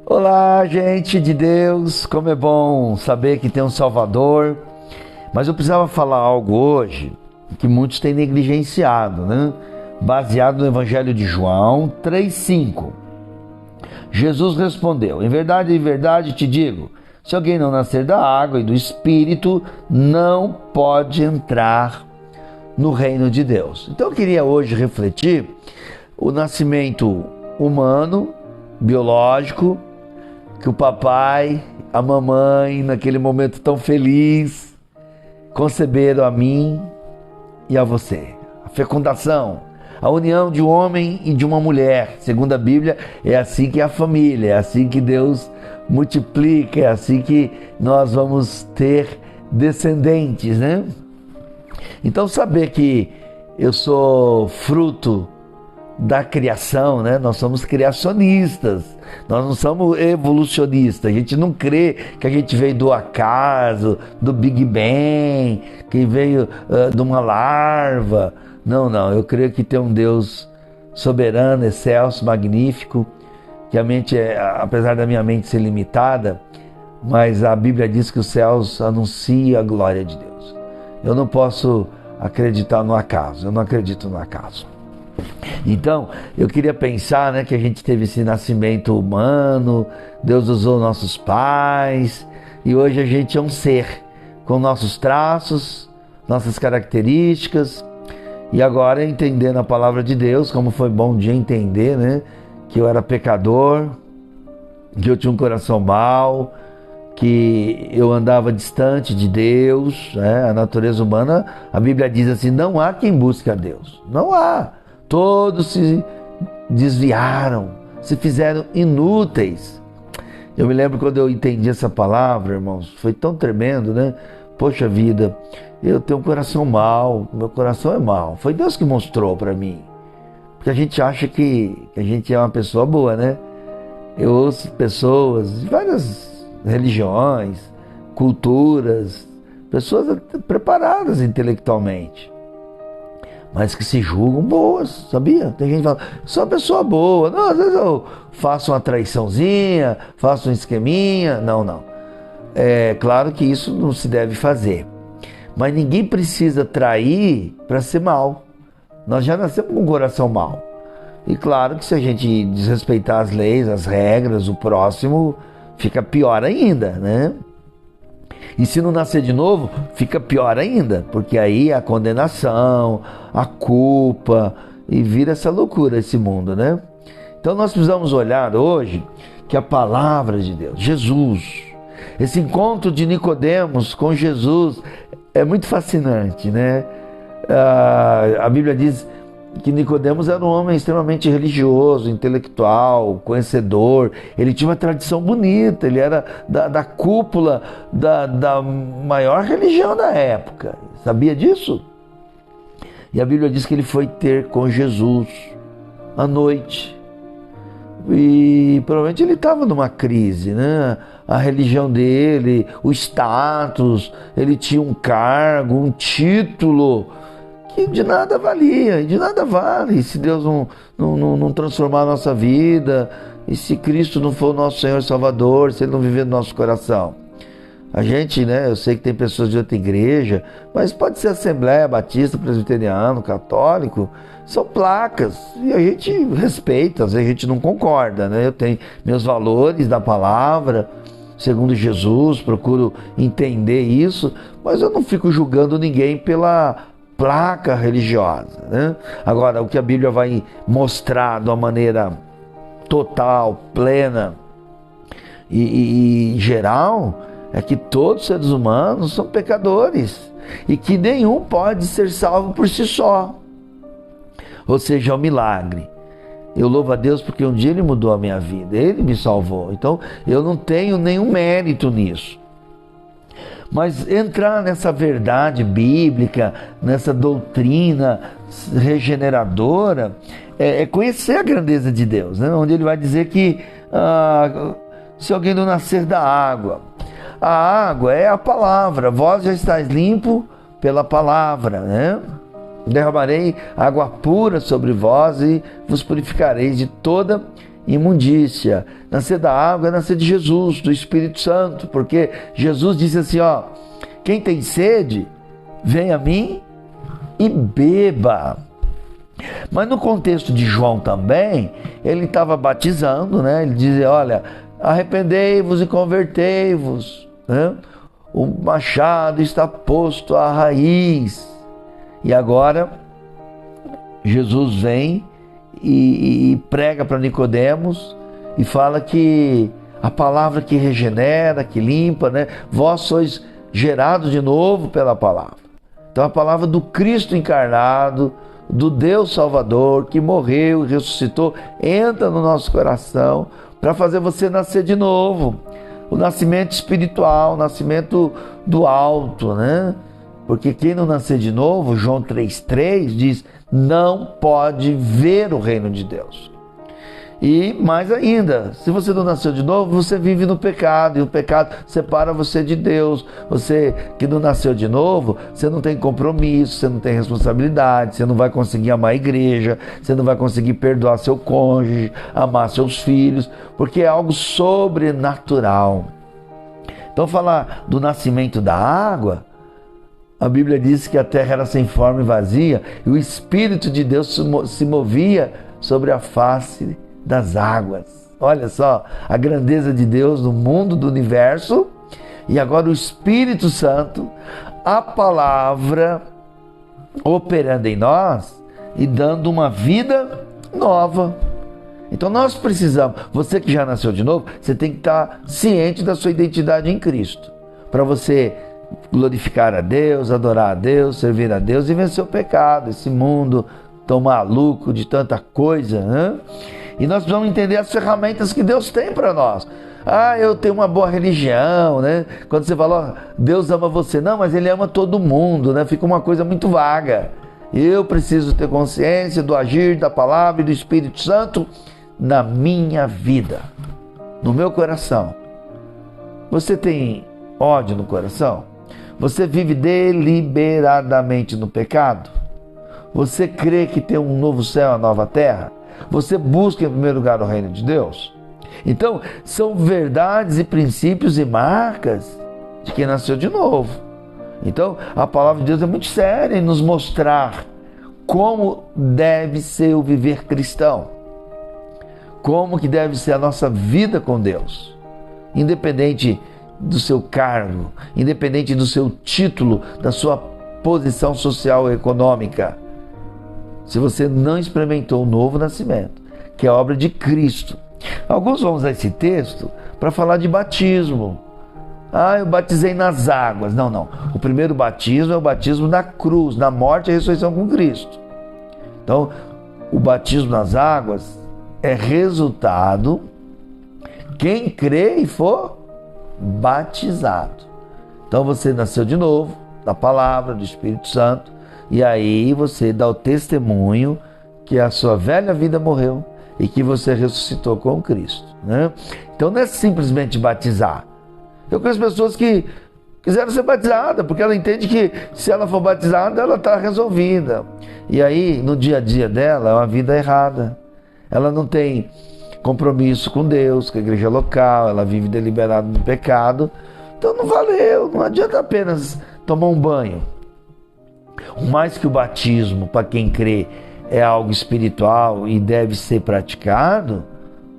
Olá, gente de Deus, como é bom saber que tem um Salvador. Mas eu precisava falar algo hoje que muitos têm negligenciado, né? Baseado no Evangelho de João 3,5. Jesus respondeu: em verdade te digo, se alguém não nascer da água e do Espírito, não pode entrar no reino de Deus. Então eu queria hoje refletir o nascimento humano, biológico, que o papai, a mamãe, naquele momento tão feliz, conceberam a mim e a você. A fecundação, a união de um homem e de uma mulher, segundo a Bíblia, é assim que é a família, é assim que Deus multiplica, é assim que nós vamos ter descendentes, né? Então saber que eu sou fruto da criação, né? Nós somos criacionistas, nós não somos evolucionistas. A gente não crê que a gente veio do acaso, do Big Bang, que veio de uma larva. Não, eu creio que tem um Deus soberano, excelso, magnífico, que a mente, apesar da minha mente ser limitada, mas a Bíblia diz que os céus anunciam a glória de Deus. Eu não posso acreditar no acaso, eu não acredito no acaso. Então, eu queria pensar, né, que a gente teve esse nascimento humano, Deus usou nossos pais, e hoje a gente é um ser com nossos traços, nossas características, e agora entendendo a palavra de Deus, como foi bom de entender, né, que eu era pecador, que eu tinha um coração mau, que eu andava distante de Deus, né? A natureza humana, a Bíblia diz assim, não há quem busque a Deus, não há. Todos se desviaram, se fizeram inúteis. Eu me lembro quando eu entendi essa palavra, irmãos, foi tão tremendo, né? Poxa vida, eu tenho um coração mau, meu coração é mau. Foi Deus que mostrou para mim. Porque a gente acha que a gente é uma pessoa boa, né? Eu ouço pessoas de várias religiões, culturas, pessoas preparadas intelectualmente, mas que se julgam boas, sabia? Tem gente que fala, sou uma pessoa boa. Não, às vezes eu faço uma traiçãozinha, faço um esqueminha. Não. É claro que isso não se deve fazer. Mas ninguém precisa trair para ser mal. Nós já nascemos com um coração mau. E claro que se a gente desrespeitar as leis, as regras, o próximo, fica pior ainda, né? E se não nascer de novo, fica pior ainda, porque aí a condenação, a culpa, e vira essa loucura esse mundo, né? Então nós precisamos olhar hoje que a palavra de Deus, Jesus, esse encontro de Nicodemos com Jesus é muito fascinante, né? A Bíblia diz que Nicodemos era um homem extremamente religioso, intelectual, conhecedor. Ele tinha uma tradição bonita, ele era da cúpula da maior religião da época. Sabia disso? E a Bíblia diz que ele foi ter com Jesus à noite. E provavelmente ele estava numa crise, né? A religião dele, o status, ele tinha um cargo, um título que de nada valia, de nada vale se Deus não transformar a nossa vida, e se Cristo não for o nosso Senhor e Salvador, se Ele não viver no nosso coração. A gente, né, eu sei que tem pessoas de outra igreja, mas pode ser Assembleia Batista, Presbiteriano, Católico, são placas, e a gente respeita, às vezes a gente não concorda, né? Eu tenho meus valores da palavra, segundo Jesus, procuro entender isso, mas eu não fico julgando ninguém pela placa religiosa, né? Agora, o que a Bíblia vai mostrar de uma maneira total, plena e geral, é que todos os seres humanos são pecadores e que nenhum pode ser salvo por si só. Ou seja, é um milagre. Eu louvo a Deus porque um dia Ele mudou a minha vida, Ele me salvou. Então, eu não tenho nenhum mérito nisso. Mas entrar nessa verdade bíblica, nessa doutrina regeneradora, é conhecer a grandeza de Deus, né? Onde Ele vai dizer que se alguém não nascer da água, a água é a palavra, vós já estáis limpo pela palavra, né? Derramarei água pura sobre vós e vos purificareis de toda imundícia. Nascer da água é nascer de Jesus, do Espírito Santo, porque Jesus disse assim, ó, quem tem sede, vem a mim e beba. Mas no contexto de João também, ele estava batizando, né? Ele dizia, olha, arrependei-vos e convertei-vos, né? O machado está posto à raiz. E agora Jesus vem e prega para Nicodemos e fala que a palavra que regenera, que limpa, né? Vós sois gerados de novo pela palavra. Então a palavra do Cristo encarnado, do Deus Salvador, que morreu e ressuscitou, entra no nosso coração para fazer você nascer de novo. O nascimento espiritual, o nascimento do alto, né? Porque quem não nascer de novo, João 3,3 diz, não pode ver o reino de Deus. E mais ainda, se você não nasceu de novo, você vive no pecado, e o pecado separa você de Deus. Você que não nasceu de novo, você não tem compromisso, você não tem responsabilidade, você não vai conseguir amar a igreja, você não vai conseguir perdoar seu cônjuge, amar seus filhos, porque é algo sobrenatural. Então falar do nascimento da água, a Bíblia diz que a terra era sem forma e vazia, e o Espírito de Deus se movia sobre a face das águas. Olha só a grandeza de Deus no mundo do universo. E agora o Espírito Santo, a palavra operando em nós e dando uma vida nova. Então nós precisamos, você que já nasceu de novo, você tem que estar ciente da sua identidade em Cristo, para você glorificar a Deus, adorar a Deus, servir a Deus e vencer o pecado, esse mundo tão maluco de tanta coisa, né? E nós precisamos entender as ferramentas que Deus tem para nós. Ah, eu tenho uma boa religião, né? Quando você fala, oh, Deus ama você, não, mas Ele ama todo mundo, né? Fica uma coisa muito vaga. Eu preciso ter consciência do agir da palavra e do Espírito Santo na minha vida, no meu coração. Você tem ódio no coração? Você vive deliberadamente no pecado? Você crê que tem um novo céu e uma nova terra? Você busca em primeiro lugar o reino de Deus? Então, são verdades e princípios e marcas de quem nasceu de novo. Então, a palavra de Deus é muito séria em nos mostrar como deve ser o viver cristão. Como que deve ser a nossa vida com Deus. Independente do seu cargo, independente do seu título, da sua posição social e econômica. Se você não experimentou o novo nascimento, que é a obra de Cristo. Alguns vão usar esse texto para falar de batismo. Ah, eu batizei nas águas. Não, não. O primeiro batismo é o batismo na cruz, na morte e ressurreição com Cristo. Então, o batismo nas águas é resultado quem crê e for batizado. Então você nasceu de novo, da palavra, do Espírito Santo, e aí você dá o testemunho que a sua velha vida morreu e que você ressuscitou com Cristo, né? Então não é simplesmente batizar. Eu conheço pessoas que quiseram ser batizadas, porque ela entende que se ela for batizada, ela está resolvida. E aí, no dia a dia dela, é uma vida errada. Ela não tem compromisso com Deus, com a igreja local, ela vive deliberado no pecado. Então não valeu, não adianta apenas tomar um banho. Mais que o batismo, para quem crê, é algo espiritual e deve ser praticado,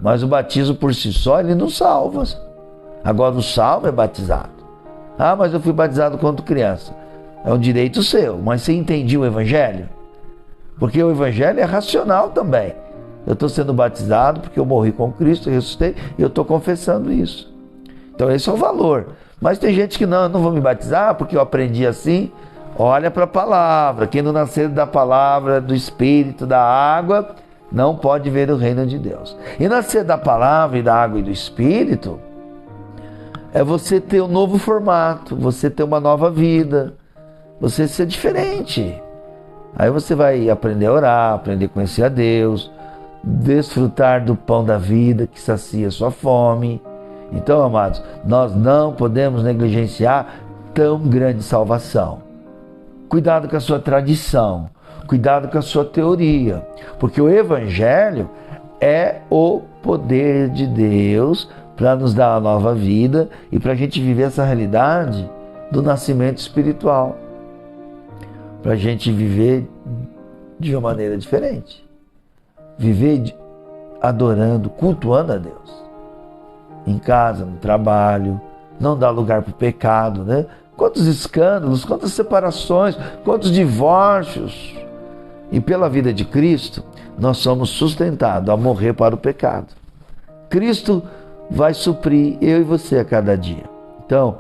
mas o batismo por si só, ele não salva. Agora o salvo é batizado. Ah, mas eu fui batizado quando criança. É um direito seu, mas você entendia o Evangelho? Porque o Evangelho é racional também. Eu estou sendo batizado porque eu morri com Cristo, eu ressuscitei, e eu estou confessando isso. Então esse é o valor. Mas tem gente que não, eu não vou me batizar porque eu aprendi assim. Olha para a palavra. Quem não nascer da palavra, do Espírito, da água, não pode ver o reino de Deus. E nascer da palavra e da água e do Espírito é você ter um novo formato, você ter uma nova vida, você ser diferente. Aí você vai aprender a orar, aprender a conhecer a Deus, desfrutar do pão da vida que sacia sua fome. Então, amados, nós não podemos negligenciar tão grande salvação. Cuidado com a sua tradição, cuidado com a sua teoria, porque o Evangelho é o poder de Deus para nos dar a nova vida e para a gente viver essa realidade do nascimento espiritual. Para a gente viver de uma maneira diferente. Viver adorando, cultuando a Deus. Em casa, no trabalho, não dar lugar para o pecado, né? Quantos escândalos, quantas separações, quantos divórcios. E pela vida de Cristo, nós somos sustentados a morrer para o pecado. Cristo vai suprir eu e você a cada dia. Então,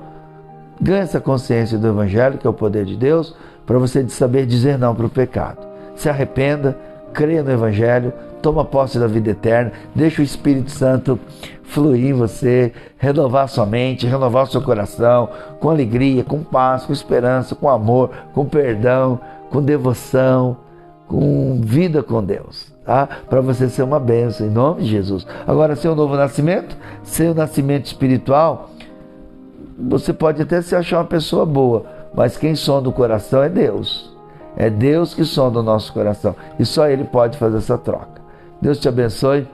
ganhe essa consciência do Evangelho, que é o poder de Deus, para você saber dizer não para o pecado. Se arrependa, creia no Evangelho, toma posse da vida eterna, deixa o Espírito Santo fluir em você, renovar sua mente, renovar o seu coração, com alegria, com paz, com esperança, com amor, com perdão, com devoção, com vida com Deus, tá? Para você ser uma bênção, em nome de Jesus. Agora, seu novo nascimento, seu nascimento espiritual, você pode até se achar uma pessoa boa, mas quem sonda o coração é Deus. É Deus que sonda o nosso coração. E só Ele pode fazer essa troca. Deus te abençoe.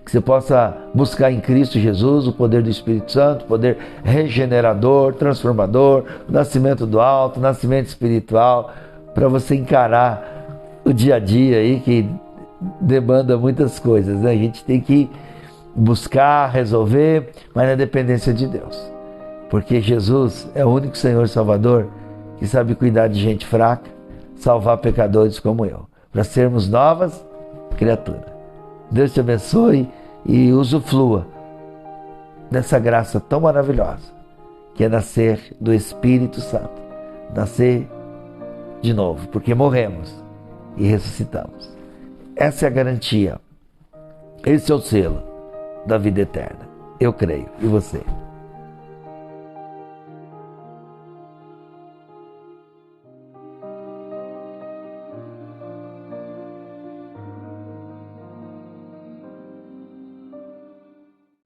Que você possa buscar em Cristo Jesus o poder do Espírito Santo, o poder regenerador, transformador, o nascimento do alto, o nascimento espiritual, para você encarar o dia a dia aí que demanda muitas coisas, né? A gente tem que buscar, resolver, mas na dependência de Deus. Porque Jesus é o único Senhor e Salvador que sabe cuidar de gente fraca, salvar pecadores como eu, para sermos novas criaturas. Deus te abençoe e usufrua dessa graça tão maravilhosa, que é nascer do Espírito Santo, nascer de novo, porque morremos e ressuscitamos. Essa é a garantia, esse é o selo da vida eterna. Eu creio, e você?